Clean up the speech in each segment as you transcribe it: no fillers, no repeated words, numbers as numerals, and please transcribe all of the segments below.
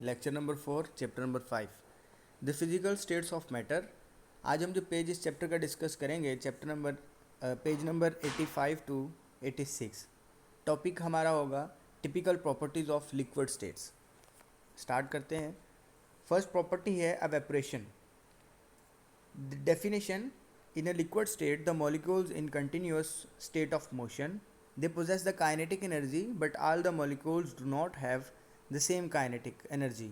Lecture number 4 chapter number 5 the physical states of matter. आज हम जो पेज इस चैप्टर का डिस्कस करेंगे chapter number page number 85 to 86। Topic हमारा होगा typical properties of liquid states. Start करते हैं। फर्स्ट प्रॉपर्टी है evaporation. The definition: in a liquid state the molecules in continuous state of motion they possess the kinetic energy but all the molecules do not have the same kinetic energy।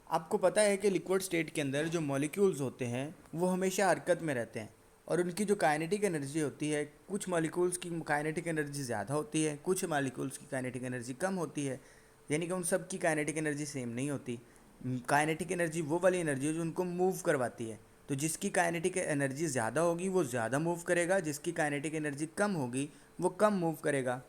आपको पता है कि liquid state के अंदर जो molecules होते हैं वो हमेशा हरकत में रहते हैं और उनकी जो काइनेटिक एनर्जी होती है, कुछ मॉलिक्यूल्स की काइनेटिक एनर्जी ज़्यादा होती है, कुछ मॉलिक्यूल्स की काइनेटिक एनर्जी कम होती है। यानी कि उन सब की काइनेटिक एनर्जी सेम नहीं होती। काइनेटिक एनर्जी वो वाली एनर्जी है जो उनको मूव करवाती है। तो जिसकी काइनेटिक एनर्जी ज़्यादा होगी वो ज़्यादा मूव करेगा, जिसकी काइनेटिक एनर्जी कम होगी वो कम मूव करेगा।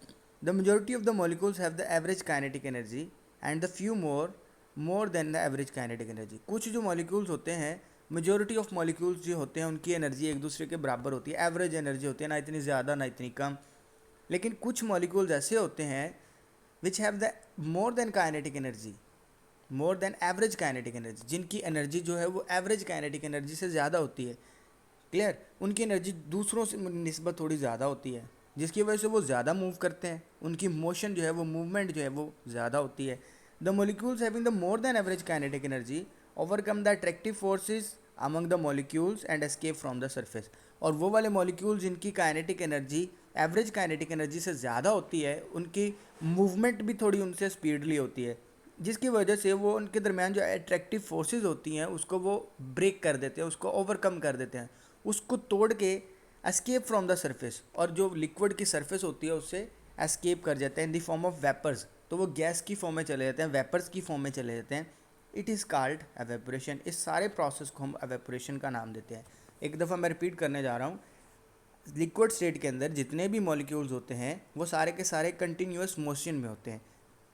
The majority of the molecules have the average kinetic energy and the few more than the average kinetic energy. कुछ जो मॉलिक्यूल्स होते हैं, मेजॉरिटी ऑफ मॉलिक्यूल्स जो होते हैं उनकी एनर्जी एक दूसरे के बराबर होती है, एवरेज एनर्जी होती है, ना इतनी ज़्यादा ना इतनी कम। लेकिन कुछ मॉलिक्यूल्स ऐसे होते हैं which have the more than kinetic energy, more than average kinetic energy, जिनकी एनर्जी जो है वो एवरेज काइनेटिक एनर्जी से ज़्यादा होती है। क्लियर? उनकी एनर्जी दूसरों से निस्बत थोड़ी ज़्यादा होती है, जिसकी वजह से वो ज़्यादा मूव करते हैं, उनकी मोशन जो है वो मूवमेंट जो है वो ज़्यादा होती है। The molecules having the more than average kinetic energy overcome the attractive forces among the molecules and escape from the surface. और वो वाले मॉलिक्यूल्स जिनकी kinetic energy average kinetic energy से ज़्यादा होती है, उनकी मूवमेंट भी थोड़ी उनसे स्पीडली होती है, जिसकी वजह से वो उनके दरमियान जो अट्रैक्टिव फोर्सेस होती हैं उसको वो ब्रेक कर देते हैं, उसको ओवरकम कर देते हैं, उसको तोड़ के एस्केप फ्रॉम द सरफेस, और जो लिक्विड की सरफेस होती है उससे एस्केप कर जाते हैं in the form of vapours. तो वो गैस की फॉर्म में चले जाते हैं, वेपर्स की फॉर्म में चले जाते हैं। It is called evaporation. इस सारे प्रोसेस को हम एवेपोरेशन का नाम देते हैं। एक दफ़ा मैं रिपीट करने जा रहा हूँ। लिक्विड स्टेट के अंदर जितने भी मॉलिक्यूल्स होते हैं वो सारे के सारे कंटिन्यूअस मोशन में होते हैं।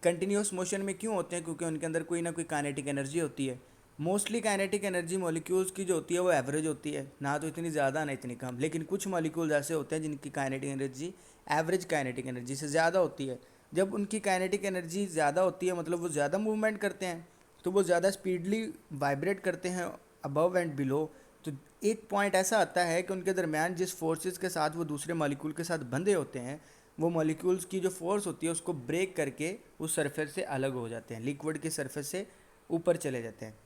कंटिन्यूअस मोशन में क्यों होते हैं? क्योंकि उनके अंदर कोई ना कोई काइनेटिक एनर्जी होती है। मोस्टली काइनेटिक एनर्जी मॉलिक्यूल्स की जो होती है वो एवरेज होती है, ना तो इतनी ज़्यादा ना इतनी कम। लेकिन कुछ मॉलिक्यूल्स ऐसे होते हैं जिनकी kinetic energy average kinetic energy से ज़्यादा होती है। जब उनकी काइनेटिक एनर्जी ज़्यादा होती है मतलब वो ज़्यादा मूवमेंट करते हैं, तो वो ज़्यादा स्पीडली वाइब्रेट करते हैं अबव एंड बिलो। तो एक पॉइंट ऐसा आता है कि उनके दरमियान जिस फोर्सेस के साथ वो दूसरे मॉलिक्यूल के साथ बंधे होते हैं, वो मॉलिक्यूल्स की जो फोर्स होती है उसको ब्रेक करके उस सरफेस से अलग हो जाते हैं, लिक्विड की सरफेस से ऊपर चले जाते हैं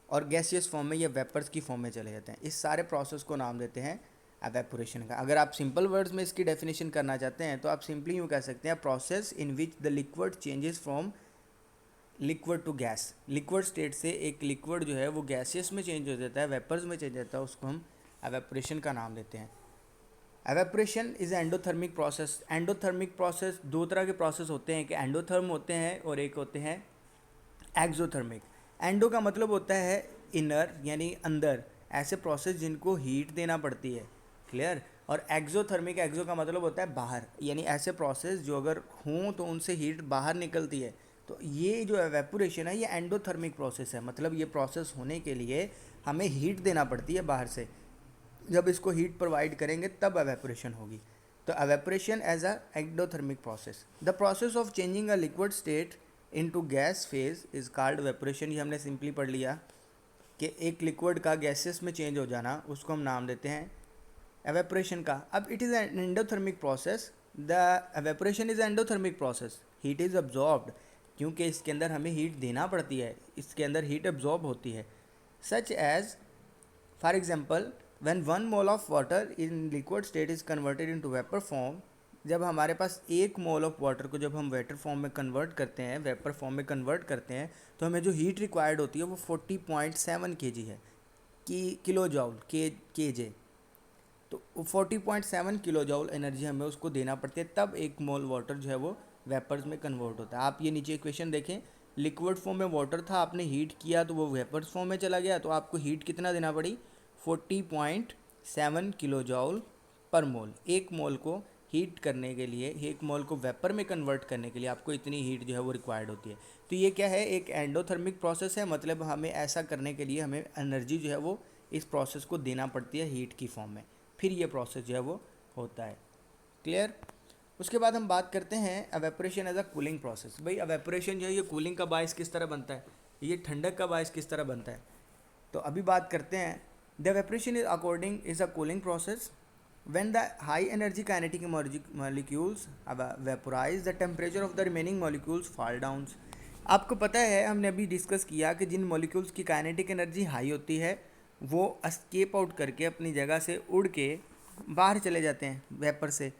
और गैसियस फॉर्म में या वेपर्स की फॉर्म में चले जाते हैं। इस सारे प्रोसेस को नाम देते हैं एवेपोरेशन का। अगर आप सिंपल वर्ड्स में इसकी डेफिनेशन करना चाहते हैं तो आप सिंपली यूँ कह सकते हैं, process in which the liquid changes from liquid to gas. Liquid state से एक लिक्विड जो है वो गैसियस में चेंज हो जाता है, वेपर्स में चेंज होता है, उसको हम एवेपोरेशन का नाम देते हैं। Evaporation is endothermic process. Endothermic process दो तरह के प्रोसेस होते हैं, कि एंडोथर्म होते हैं और एक होते हैं एक्सोथर्मिक। एंडो का मतलब होता है इनर यानी अंदर, ऐसे प्रोसेस जिनको हीट देना पड़ती है। क्लियर? और एक्सोथर्मिक, एक्सो का मतलब होता है बाहर, यानी ऐसे प्रोसेस जो अगर हों तो उनसे हीट बाहर निकलती है। तो ये जो एवेपोरेशन है ये एंडोथर्मिक प्रोसेस है, मतलब ये प्रोसेस होने के लिए हमें हीट देना पड़ती है बाहर से। जब इसको हीट प्रोवाइड करेंगे तब एवेपोरेशन होगी। तो evaporation as a endothermic process. The process of changing a liquid state into gas phase is called evaporation. ये हमने सिंपली पढ़ लिया कि एक लिक्विड का गैसेस में चेंज हो जाना, उसको हम नाम देते हैं एवेपोरेशन का। अब it is an endothermic process. The evaporation is endothermic process. Heat is absorbed, क्योंकि इसके अंदर हमें हीट देना पड़ती है, इसके अंदर हीट अब्जॉर्ब होती है। Such as for example when 1 mole of water in liquid state is converted into vapor form। जब हमारे पास 1 मोल ऑफ वाटर को जब हम वेपर फॉर्म में कन्वर्ट करते हैं, वेपर फॉर्म में कन्वर्ट करते हैं, तो हमें जो हीट रिक्वायर्ड होती है वो 40.7 kg है, कि किलो जॉल के जे। तो 40.7 किलो जॉल एनर्जी हमें उसको देना पड़ती है, तब 1 मोल वाटर जो है वो वेपर्स में कन्वर्ट होता है। आप ये नीचे इक्वेशन देखें, लिक्विड फॉर्म में वाटर था, आपने हीट किया तो वो वेपर्स फॉर्म में चला गया, तो आपको हीट कितना देना पड़ी? 40.7 किलो जॉल पर मोल। 1 मोल को हीट करने के लिए, 1 मोल को वेपर में कन्वर्ट करने के लिए आपको इतनी हीट जो है वो रिक्वायर्ड होती है। तो ये क्या है? एक एंडोथर्मिक प्रोसेस है, मतलब हमें ऐसा करने के लिए हमें एनर्जी जो है वो इस प्रोसेस को देना पड़ती है हीट की फॉर्म में, फिर ये प्रोसेस जो है वो होता है। क्लियर? उसके बाद हम बात करते हैं evaporation as a cooling process. भाई एवेपोरेशन जो है ये कूलिंग का बायस किस तरह बनता है, ये ठंडक का बायस किस तरह बनता है। तो अभी बात करते हैं, the evaporation is a cooling process when the high energy kinetic molecules vaporize the temperature of the remaining molecules fall down। आपको पता है हमने अभी डिस्कस किया कि जिन मॉलिक्यूल्स की काइनेटिक एनर्जी हाई होती है वो एस्केप आउट करके अपनी जगह से उड़ के बाहर चले जाते हैं वेपर से,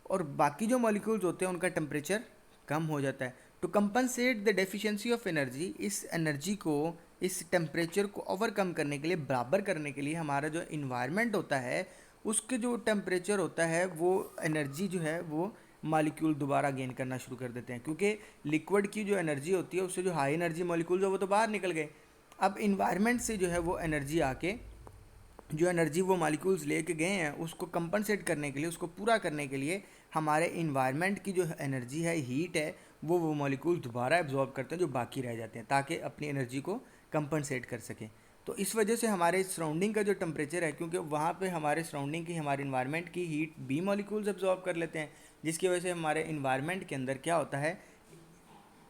और बाकी जो मॉलिक्यूल्स होते हैं उनका टेम्परेचर कम हो जाता है। To compensate the deficiency of energy, इस एनर्जी को, इस टेम्परेचर को ओवरकम करने के लिए, बराबर करने के लिए हमारा जो इन्वायरमेंट होता है उसके जो टेम्परेचर होता है वो एनर्जी जो है वो मॉलिक्यूल दोबारा गेन करना शुरू कर देते हैं, क्योंकि लिक्विड की जो एनर्जी होती है उससे जो हाई एनर्जी मॉलिक्यूल्स है वो तो बाहर निकल गए। अब इन्वायरमेंट से जो है वो एनर्जी आके, जो एनर्जी वो मॉलिक्यूल्स लेके गए हैं उसको कंपनसेट करने के लिए, उसको पूरा करने के लिए हमारे इन्वायरमेंट की जो एनर्जी है, हीट है, वो मॉलिक्यूल्स दोबारा एब्जॉर्ब करते हैं जो बाकी रह जाते हैं, ताकि अपनी एनर्जी को कंपनसेट कर सकें। तो इस वजह से हमारे सराउंडिंग का जो टेम्परेचर है, क्योंकि वहाँ पे हमारे सराउंडिंग की, हमारे इन्वायरमेंट की हीट बी मॉलिक्यूल्स एब्जॉर्ब कर लेते हैं, जिसकी वजह से हमारे इन्वायरमेंट के अंदर क्या होता है,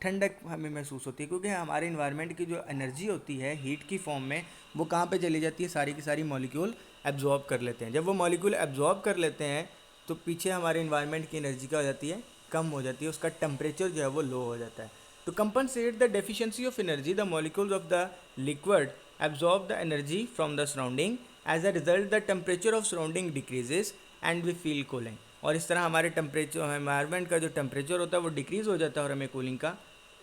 ठंडक हमें महसूस होती है, क्योंकि हमारे इन्वायरमेंट की जो एनर्जी होती है हीट की फॉर्म में, वो कहाँ पे चली जाती है, सारी की सारी मॉलिक्यूल एब्जॉर्ब कर लेते हैं। जब वो मॉलिक्यूल एब्जॉर्ब कर लेते हैं तो पीछे हमारे इन्वायरमेंट की एनर्जी क्या हो जाती है, कम हो जाती है, उसका टेम्परेचर जो है वो लो हो जाता है। To compensate the deficiency of energy, the molecules of the liquid absorb the energy from the surrounding, as a result the temperature of surrounding decreases and we feel cooling. और इस तरह हमारे टेम्परेचर, एनवायरनमेंट का जो temperature होता है वो decrease हो जाता है और हमें कूलिंग का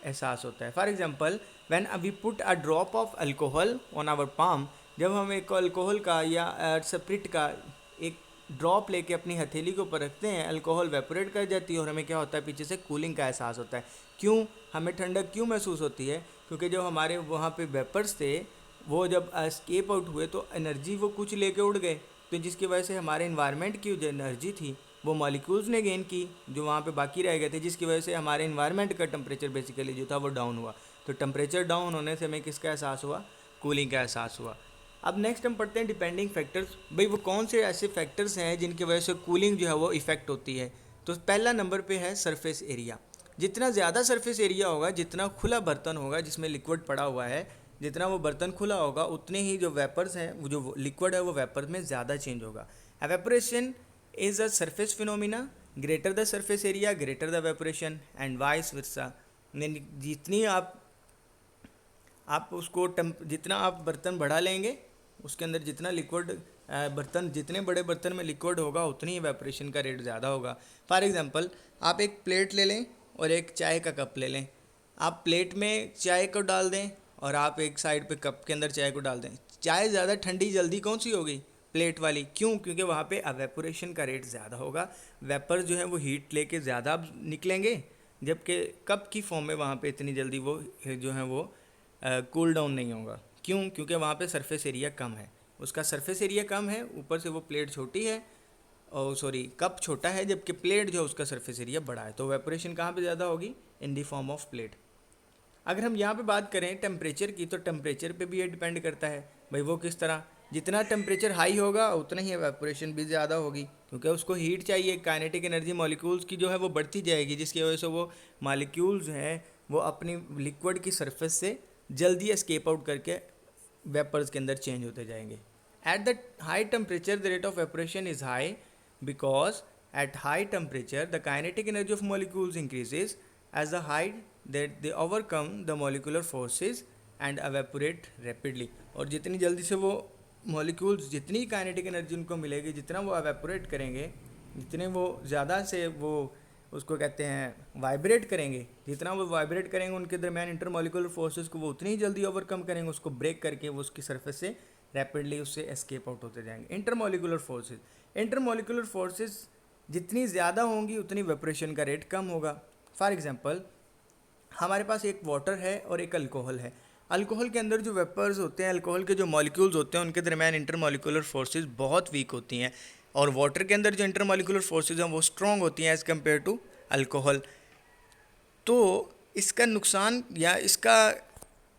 एहसास होता है। For example, when we put a drop of alcohol on our palm, जब हम एक अल्कोहल का या स्पिरिट का एक ड्रॉप लेके अपनी हथेली के ऊपर रखते हैं, अल्कोहल वेपोरेट कर जाती है और हमें क्या होता है, पीछे से कूलिंग का एहसास होता है। क्यों हमें ठंडक क्यों महसूस होती है, क्योंकि जो हमारे वहाँ पे वेपर्स थे वो जब एस्केप आउट हुए तो एनर्जी वो कुछ लेके उड़ गए, तो जिसकी वजह से हमारे इन्वायरमेंट की जो एनर्जी थी वो मॉलिक्यूल्स ने गेन की, जो वहाँ पे बाकी रह गए थे, जिसकी वजह से हमारे इन्वायरमेंट का टेम्परेचर बेसिकली जो था वो डाउन हुआ। तो टेम्परेचर डाउन होने से हमें किसका एहसास हुआ, कूलिंग का एहसास हुआ। अब नेक्स्ट हम पढ़ते हैं डिपेंडिंग फैक्टर्स। भाई वो कौन से ऐसे फैक्टर्स हैं जिनकी वजह से कूलिंग जो है वो इफ़ेक्ट होती है। तो पहला नंबर पे है सरफेस एरिया। जितना ज़्यादा सरफेस एरिया होगा, जितना खुला बर्तन होगा जिसमें लिक्विड पड़ा हुआ है, जितना वो बर्तन खुला होगा उतने ही जो वेपर्स हैं, वो जो लिक्विड है वो वेपर में ज़्यादा चेंज होगा। Evaporation is a surface phenomena, greater the surface area greater the evaporation and vice versa. जितनी आप उसको जितना आप बर्तन बढ़ा लेंगे, उसके अंदर जितना लिक्विड बर्तन, जितने बड़े बर्तन में लिक्विड होगा उतनी इवेपोरेशन का रेट ज़्यादा होगा। फॉर एग्जांपल, आप एक प्लेट ले लें और एक चाय का कप ले लें। आप प्लेट में चाय को डाल दें और आप एक साइड पे कप के अंदर चाय को डाल दें। चाय ज़्यादा ठंडी जल्दी कौन सी होगी, प्लेट वाली। क्यों, क्योंकि वहाँ पे एवेपोरेशन का रेट ज़्यादा होगा, वेपर जो है वो हीट लेके ज़्यादा निकलेंगे, जबकि कप की फॉर्म में वहाँ पे इतनी जल्दी वो जो है वो कूल डाउन नहीं होगा। क्यों, क्योंकि वहाँ पे सरफेस एरिया कम है, उसका सरफेस एरिया कम है, ऊपर से वो प्लेट छोटी है, और सॉरी कप छोटा है, जबकि प्लेट जो है उसका सरफेस एरिया बड़ा है। तो वेपोरेशन कहाँ पे ज़्यादा होगी, इन दी फॉर्म ऑफ प्लेट। अगर हम यहाँ पे बात करें टेम्परेचर की, तो टेम्परेचर पे भी ये डिपेंड करता है। भाई वो किस तरह, जितना टेम्परेचर हाई होगा उतना ही एवेपोरेशन भी ज़्यादा होगी, क्योंकि उसको हीट चाहिए, काइनेटिक एनर्जी मॉलिक्यूल्स की जो है वो बढ़ती जाएगी, जिसकी वजह से वो मॉलिक्यूल्स हैं वो अपनी लिक्विड की सरफेस से जल्दी एस्केप आउट करके वेपर्स के अंदर चेंज होते जाएंगे। At the high temperature the rate of evaporation is high because at high temperature the kinetic energy of molecules increases as the height that they overcome the molecular forces and evaporate rapidly। और जितनी जल्दी से वो molecules, जितनी kinetic energy उनको मिलेगी, जितना वो एवेपोरेट करेंगे, जितने वो ज़्यादा से वो उसको कहते हैं वाइब्रेट करेंगे, जितना वो वाइब्रेट करेंगे उनके दरमियान इंटरमॉलिकुलर फोर्सेस को वो उतनी ही जल्दी ओवरकम करेंगे, उसको ब्रेक करके वो उसकी सरफेस से रैपिडली उससे एस्केप आउट होते जाएंगे। इंटरमॉलिकुलर फोर्सेस जितनी ज़्यादा होंगी उतनी वेपोरेशन का रेट कम होगा। फॉर एग्जांपल, हमारे पास एक वाटर है और एक अल्कोहल है। अल्कोहल के अंदर जो वेपर्स होते हैं, अल्कोहल के जो मॉलिक्यूल्स होते हैं, उनके दरमियान इंटरमॉलिकुलर फोर्सेस बहुत वीक होती हैं, और वाटर के अंदर जो इंटरमॉलिकुलर फोर्सेस हैं वो स्ट्रॉन्ग होती हैं एज़ कम्पेयर टू अल्कोहल। तो इसका नुकसान या इसका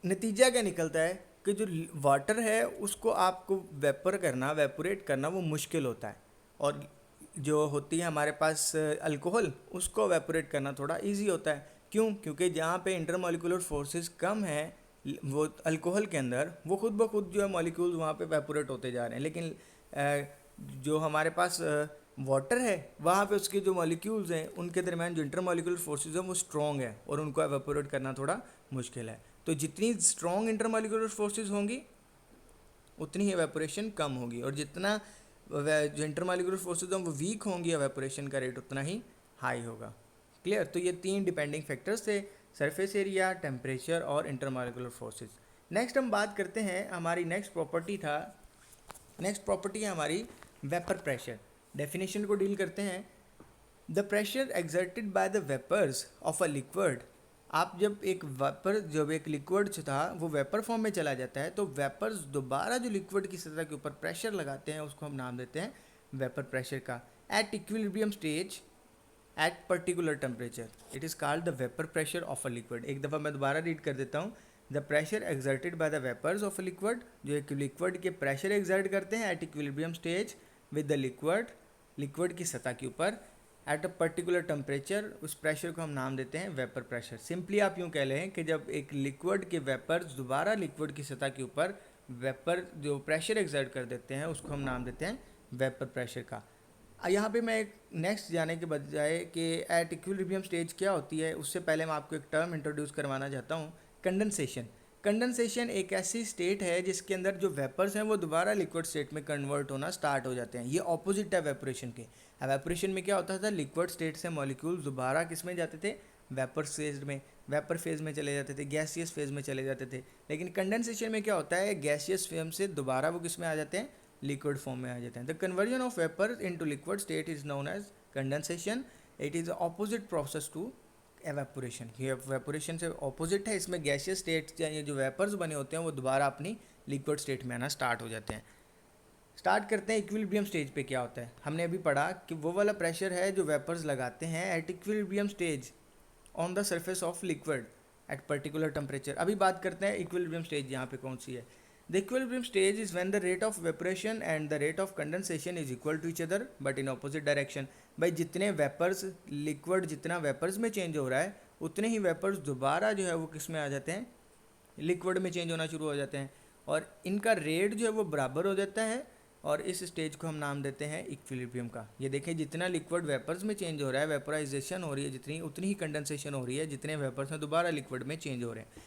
नतीजा क्या निकलता है कि जो वाटर है उसको आपको वेपोरेट करना वो मुश्किल होता है, और जो होती है हमारे पास अल्कोहल, उसको एवेपोरेट करना थोड़ा इजी होता है। क्यों? क्योंकि जहाँ पे इंटरमॉलिक्यूलर फोर्सेस कम है वो अल्कोहल के अंदर, वो खुद ब खुद जो है मॉलिक्यूल्स वहाँ पे एवेपोरेट होते जा रहे हैं। लेकिन जो हमारे पास वाटर है, वहाँ पे उसके जो मॉलिक्यूल्स हैं उनके दरमियान जो इंटरमॉलिक्यूलर फोर्सेस हैं वो स्ट्रॉन्ग है और उनको एवेपोरेट करना थोड़ा मुश्किल है। तो जितनी स्ट्रॉन्ग इंटरमॉलिक्यूलर फोर्सेस होंगी उतनी ही एवेपोरेशन कम होगी, और जितना जो इंटरमॉलिक्यूलर फोर्सेज हैं वो वीक होंगी, एवेपोरेशन का रेट उतना ही हाई होगा। क्लियर? तो ये 3 डिपेंडिंग फैक्टर्स थे, सरफेस एरिया, टेम्परेचर और इंटरमॉलिक्यूलर फोर्सेज। नेक्स्ट हम बात करते हैं, हमारी नेक्स्ट प्रॉपर्टी है हमारी वेपर प्रेशर। डेफिनेशन को डील करते हैं। The pressure exerted by the vapours of a liquid. आप जब एक लिक्विड जो था वो वेपर फॉर्म में चला जाता है, तो वेपर्स दोबारा जो लिक्विड की सतह के ऊपर प्रेशर लगाते हैं उसको हम नाम देते हैं वेपर प्रेशर का। At equilibrium stage at particular temperature it is called the vapour pressure of a liquid. एक दफ़ा मैं दोबारा रीड कर देता हूँ। The pressure exerted by the vapours of a liquid, जो एक लिक्विड के प्रेशर एक्सर्ट करते हैं at equilibrium stage with the liquid की सतह के ऊपर एट अ पर्टिकुलर टेम्परेचर, उस प्रेशर को हम नाम देते हैं वेपर प्रेशर। सिंपली आप यूँ कह लें कि जब एक लिक्विड के वेपर्स दोबारा लिक्विड की सतह के ऊपर वेपर जो प्रेशर एक्सर्ट कर देते हैं उसको हम नाम देते हैं वेपर प्रेशर का। यहाँ पे मैं एक नेक्स्ट जाने के बजाय कि एट इक्विलिब्रियम स्टेज क्या होती है, उससे पहले मैं आपको एक टर्म इंट्रोड्यूस करवाना चाहता हूँ, कंडेंसेशन। कंडेंसेशन एक ऐसी स्टेट है जिसके अंदर जो वेपर्स हैं वो दोबारा लिक्विड स्टेट में कन्वर्ट होना स्टार्ट हो जाते हैं। ये ऑपोजिट है एवेपोरेशन के। एवेपोरेशन में क्या होता था, लिक्विड स्टेट से मॉलिक्यूल्स दोबारा किस में जाते थे, वेपर फेज में चले जाते थे, गैसियस फेज में चले जाते थे। लेकिन कंडेंसेशन में क्या होता है, गैसियस फेज से दोबारा वो किस में आ जाते हैं, लिक्विड फॉर्म में आ जाते हैं। The conversion of vapour into liquid state is known as condensation. It is opposite process to evaporation. ये एवेपोरेशन से ऑपोजिट है। इसमें गैसियस स्टेट ये जो वेपर्स बने होते हैं वो दोबारा अपनी लिक्विड स्टेट में आना स्टार्ट हो जाते हैं। स्टार्ट करते हैं इक्विलिब्रियम स्टेज पे क्या होता है। हमने अभी पढ़ा कि वो वाला प्रेशर है जो वेपर्स लगाते हैं at equilibrium stage on the surface of liquid at particular temperature. अभी बात करते हैं इक्विलिब्रियम स्टेज यहाँ पे कौन सी है। The equilibrium stage is when the rate of vaporation and the rate of condensation is equal to each other but in opposite direction. भाई जितने वेपर्स लिक्विड जितना वेपर्स में चेंज हो रहा है उतने ही वेपर्स दोबारा जो है वो किस में आ जाते हैं, लिक्विड में चेंज होना शुरू हो जाते हैं, और इनका रेट जो है वो बराबर हो जाता है, और इस स्टेज को हम नाम देते हैं इक्विलिब्रियम का। ये देखें, जितना लिक्विड वेपर्स में चेंज हो रहा है, वेपराइजेशन हो रही है जितनी, उतनी ही कंडेंसेशन हो रही है जितने वेपर्स में दोबारा लिक्विड में चेंज हो रहे हैं।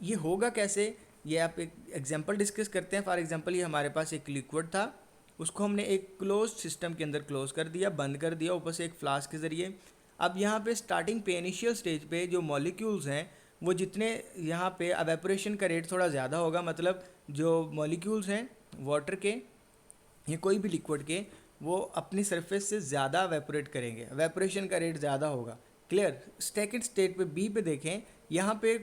ये होगा कैसे, ये आप एक एग्जांपल डिस्कस करते हैं। फॉर एग्जांपल ये हमारे पास एक लिक्विड था, उसको हमने एक क्लोज सिस्टम के अंदर क्लोज कर दिया, बंद कर दिया ऊपर से एक फ्लास्क के ज़रिए। अब यहाँ पे स्टार्टिंग पे इनिशियल स्टेज पे जो मॉलिक्यूल्स हैं वो जितने, यहाँ पे एवेपोरेशन का रेट थोड़ा ज़्यादा होगा, मतलब जो मॉलिक्यूल्स हैं वाटर के या कोई भी लिक्विड के, वो अपनी सरफेस से ज़्यादा एवेपोरेट करेंगे, एवेपोरेशन का रेट ज़्यादा होगा। क्लियर? सेकंड स्टेट पे बी पे देखें, यहाँ पे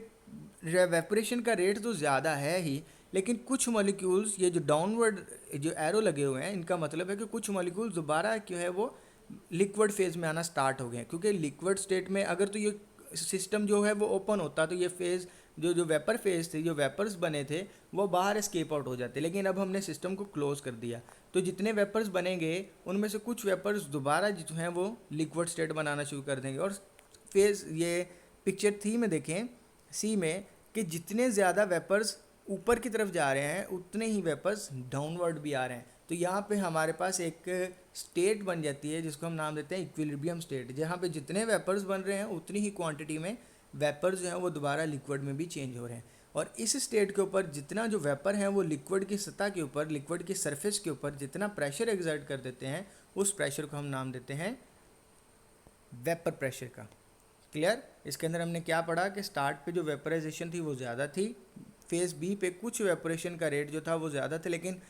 एवेपोरेशन का रेट तो ज़्यादा है ही, लेकिन कुछ मॉलिक्यूल्स, ये जो डाउनवर्ड जो एरो लगे हुए हैं, इनका मतलब है कि कुछ मॉलिक्यूल्स दोबारा जो है वो लिक्विड फेज़ में आना स्टार्ट हो गए हैं। क्योंकि लिक्विड स्टेट में अगर तो ये सिस्टम जो है वो ओपन होता तो ये फेज़ जो वेपर फेज़ थे, जो वेपर्स बने थे वो बाहर एस्केप आउट हो जाते, लेकिन अब हमने सिस्टम को क्लोज कर दिया। तो जितने वेपर्स बनेंगे उनमें से कुछ वेपर्स दोबारा जो हैं वो लिक्विड स्टेट बनाना शुरू कर देंगे। और फेज़ ये पिक्चर 3 में देखें, सी में, कि जितने ज़्यादा वेपर्स ऊपर की तरफ जा रहे हैं उतने ही वेपर्स डाउनवर्ड भी आ रहे हैं। तो यहाँ पे हमारे पास एक स्टेट बन जाती है जिसको हम नाम देते हैं इक्विलिब्रियम स्टेट, जहाँ पे जितने वेपर्स बन रहे हैं उतनी ही क्वांटिटी में वेपर्स जो हैं वो दोबारा लिक्विड में भी चेंज हो रहे हैं। और इस स्टेट के ऊपर जितना जो वेपर है वो लिक्विड की सतह के ऊपर, लिक्विड की सरफेस के ऊपर जितना प्रेशर एक्सर्ट कर देते हैं, उस प्रेशर को हम नाम देते हैं वेपर प्रेशर का। क्लियर? इसके अंदर हमने क्या पढ़ा कि स्टार्ट पे जो वेपराइजेशन थी वो ज़्यादा थी, फेज़ बी पे कुछ वेपोरेशन का रेट जो था वो ज़्यादा थे, लेकिन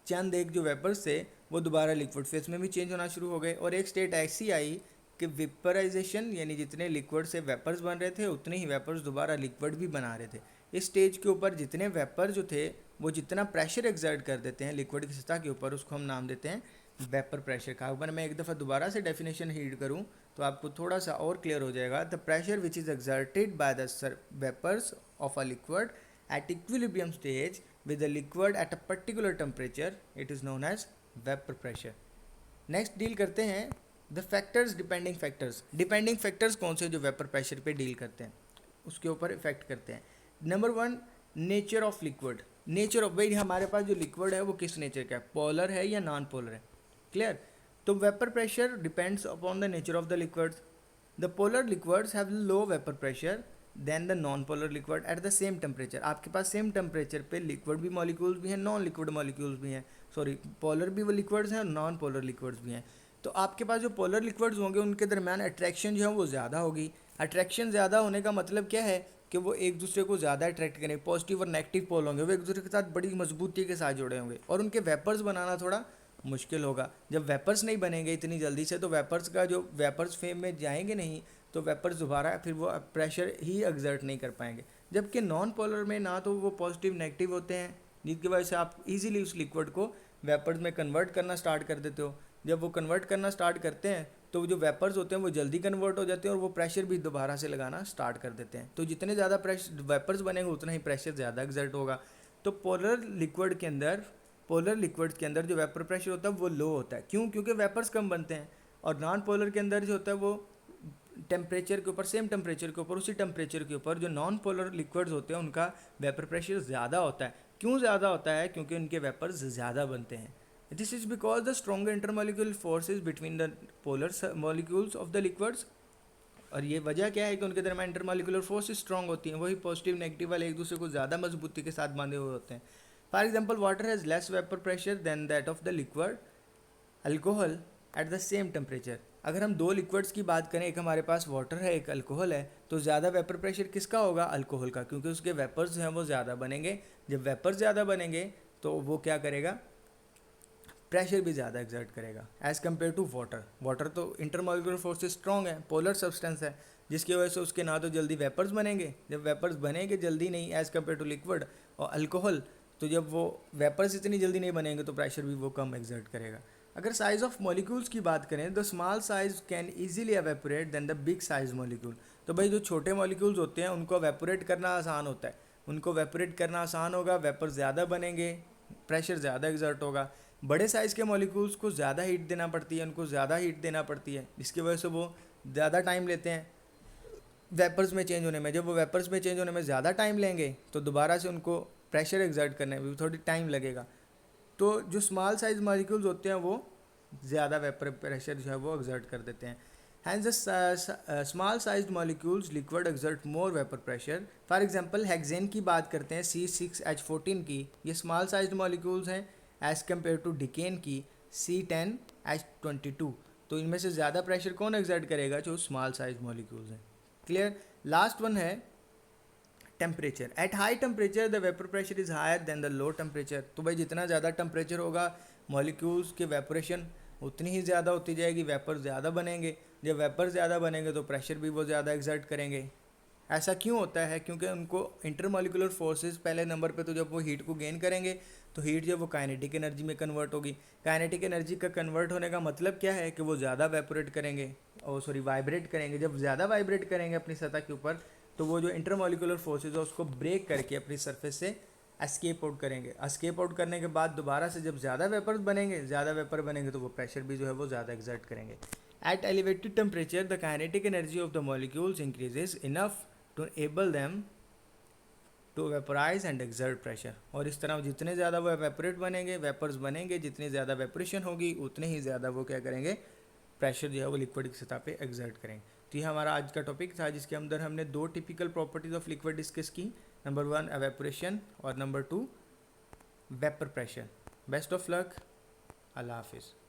चंद एक जो वेपर्स थे वो दोबारा लिक्विड फेज़ में भी चेंज होना शुरू हो गए। और एक स्टेट ऐसी आई कि वेपराइजेशन, यानी जितने लिक्विड से वेपर्स बन रहे थे उतने ही वेपर्स दोबारा लिक्विड भी बना रहे थे। इस स्टेज के ऊपर जितने वेपर जो थे वो जितना प्रेशर एक्सर्ट कर देते हैं लिक्विड की सतह के ऊपर, उसको हम नाम देते हैं वेपर प्रेशर का। अगर मैं एक दफ़ा दोबारा से डेफिनेशन रीड करूँ तो आपको थोड़ा सा और क्लियर हो जाएगा। The pressure which is exerted by the vapours of a liquid at equilibrium stage with the liquid at a particular temperature, it is known as vapor pressure. Next deal करते हैं the factors depending factors. Depending factors कौन से जो vapour pressure पे deal करते हैं, उसके ऊपर इफेक्ट करते हैं। Number 1, nature of liquid. Nature of, भाई हमारे पास जो लिक्विड है वो किस नेचर का है, पोलर है या नॉन पोलर है, क्लियर। तो vapour pressure depends upon the nature of the liquids. The polar liquids have low vapour pressure than the non polar liquid at the same temperature. आपके पास सेम टेम्परेचर पे liquid भी molecules भी हैं, non liquid molecules भी हैं, sorry polar भी वो लिक्विड्स हैं और नॉन पोलर लिक्विड्स भी हैं। तो आपके पास जो पोलर लिक्विड्स होंगे उनके दरमियान अट्रैक्शन जो है वो ज़्यादा होगी। अट्रैक्शन ज़्यादा होने का मतलब क्या है कि वो एक दूसरे को ज़्यादा अट्रैक्ट करेंगे, पॉजिटिव और नेगेटिव पोल होंगे, वो एक दूसरे के साथ बड़ी मजबूती के साथ जुड़े होंगे और उनके वेपर्स बनाना थोड़ा मुश्किल होगा। जब वेपर्स नहीं बनेंगे इतनी जल्दी से, तो वेपर्स का जो वेपर्स फेम में जाएंगे नहीं, तो वेपर्स दोबारा फिर वो प्रेशर ही एक्सर्ट नहीं कर पाएंगे। जबकि नॉन पोलर में ना तो वो पॉजिटिव नेगेटिव होते हैं, जिसकी वजह से आप इजीली उस लिक्विड को वेपर्स में कन्वर्ट करना स्टार्ट कर देते हो। जब वो कन्वर्ट करना स्टार्ट करते हैं तो जो वेपर्स होते हैं वो जल्दी कन्वर्ट हो जाते हैं और वो प्रेशर भी दोबारा से लगाना स्टार्ट कर देते हैं। तो जितने ज़्यादा प्रेशर वेपर्स बनेंगे उतना ही प्रेशर ज़्यादा एक्सर्ट होगा। तो पोलर लिक्विड के अंदर जो वेपर प्रेशर होता है वो लो होता है। क्यों? क्योंकि वेपर्स कम बनते हैं। और नॉन पोलर के अंदर जो होता है वो टेम्परेचर के ऊपर, सेम टेम्परेचर के ऊपर, उसी टेम्परेचर के ऊपर जो नॉन पोलर लिक्विड्स होते हैं उनका वेपर प्रेशर ज़्यादा होता है। क्यों ज़्यादा होता है? क्योंकि उनके वेपर्स ज़्यादा बनते हैं। This is because the stronger intermolecular forces between the polar molecules of the liquids. और ये वजह क्या है कि उनके दरमियान इंटरमॉलिक्यूलर फोर्सेज स्ट्रॉन्ग होती हैं, वही पॉजिटिव नेगेटिव वाले एक दूसरे को ज़्यादा मजबूती के साथ बांधे हुए होते हैं। For example, water has less vapour pressure than that of the liquid alcohol at the same temperature. अगर हम दो लिक्विड्स की बात करें, एक हमारे पास वाटर है, एक अल्कोहल है, तो ज़्यादा वेपर प्रेशर किसका होगा? अल्कोहल का, क्योंकि उसके वेपर्स जो हैं वो ज़्यादा बनेंगे। जब वेपर्स ज़्यादा बनेंगे तो वो क्या करेगा? प्रेशर भी ज़्यादा एक्सर्ट करेगा as compare to water. Water तो इंटरमॉलिक्यूलर फोर्सेस स्ट्रॉन्ग है, पोलर सब्सटेंस है, जिसकी वजह से उसके ना तो जल्दी वेपर्स बनेंगे, जब वेपर्स बनेंगे जल्दी नहीं एज़ कम्पेयर टू लिक्विड। और अल्कोहल तो जब वो वेपर्स इतनी जल्दी नहीं बनेंगे तो प्रेशर भी वो कम एक्सर्ट करेगा। अगर साइज़ ऑफ मॉलिक्यूल्स की बात करें, the small size can easily evaporate than the big size molecule. तो भाई जो छोटे मॉलिक्यूल्स होते हैं उनको एवेपोरेट करना आसान होता है, उनको एवेपोरेट करना आसान होगा, वेपर ज़्यादा बनेंगे, प्रेशर ज़्यादा एक्सर्ट होगा। बड़े साइज़ के मॉलिक्यूल्स को ज़्यादा हीट देना पड़ती है, उनको ज़्यादा हीट देना पड़ती है, जिसकी वजह से वो ज़्यादा टाइम लेते हैं वेपर्स में चेंज होने में। जब वो वेपर्स में चेंज होने में ज़्यादा टाइम लेंगे तो दोबारा से उनको प्रेशर एक्सर्ट करने में भी थोड़ी टाइम लगेगा। तो जो स्मॉल साइज मॉलिक्यूल्स होते हैं वो ज़्यादा वेपर प्रेशर जो है वो एक्सर्ट कर देते हैं। Hence the small size molecules liquid exert more vapour pressure. For example, hexane की बात करते हैं, C6H14 की, ये स्मॉल साइज मॉलिक्यूल्स हैं एज़ कम्पेयर टू डिकेन की C10H22। तो इनमें से ज़्यादा प्रेशर कौन एक्सर्ट करेगा? जो स्मॉल साइज मॉलिक्यूल्स हैं, क्लियर। लास्ट वन है temperature. At high temperature the vapour pressure is higher than the low temperature. तो भाई जितना ज़्यादा टेम्परेचर होगा मॉलिक्यूल्स के वेपोरेशन उतनी ही ज़्यादा होती जाएगी, वेपर ज़्यादा बनेंगे। जब वेपर ज़्यादा बनेंगे तो प्रेशर भी वो ज़्यादा एक्सर्ट करेंगे। ऐसा क्यों होता है? क्योंकि उनको इंटरमॉलिक्यूलर फोर्सेस पहले नंबर पे, तो जब वो हीट को गेन करेंगे तो हीट जब वो काइनेटिक एनर्जी में कन्वर्ट होगी। काइनेटिक एनर्जी का कन्वर्ट होने का मतलब क्या है? कि वो ज़्यादा वेपोरेट करेंगे, और सॉरी वाइब्रेट करेंगे। जब ज़्यादा वाइब्रेट करेंगे अपनी सतह के ऊपर तो वो जो इंटरमॉलिक्यूलर फोर्सेज है उसको ब्रेक करके अपनी सरफेस से एस्केप आउट करेंगे। एस्केप आउट करने के बाद दोबारा से जब ज़्यादा वेपर बनेंगे तो वो प्रेशर भी जो है वो ज़्यादा एक्सर्ट करेंगे। At elevated temperature the kinetic energy of the molecules increases enough to able them to vaporise and exert pressure. और इस तरह जितने ज़्यादा वो वेपोरेट बनेंगे, वेपर्स बनेंगे, जितनी ज़्यादा वेपोरेशन होगी उतने ही ज़्यादा वो क्या करेंगे? प्रेशर जो है वो लिक्विड की सतह पे एक्सर्ट करेंगे। तो ये हमारा आज का टॉपिक था, जिसके अंदर हमने दो typical properties of liquid discuss की। नंबर 1 एवेपोरेशन और number 2 vapour pressure. Best of luck, अल्लाह हाफिज़।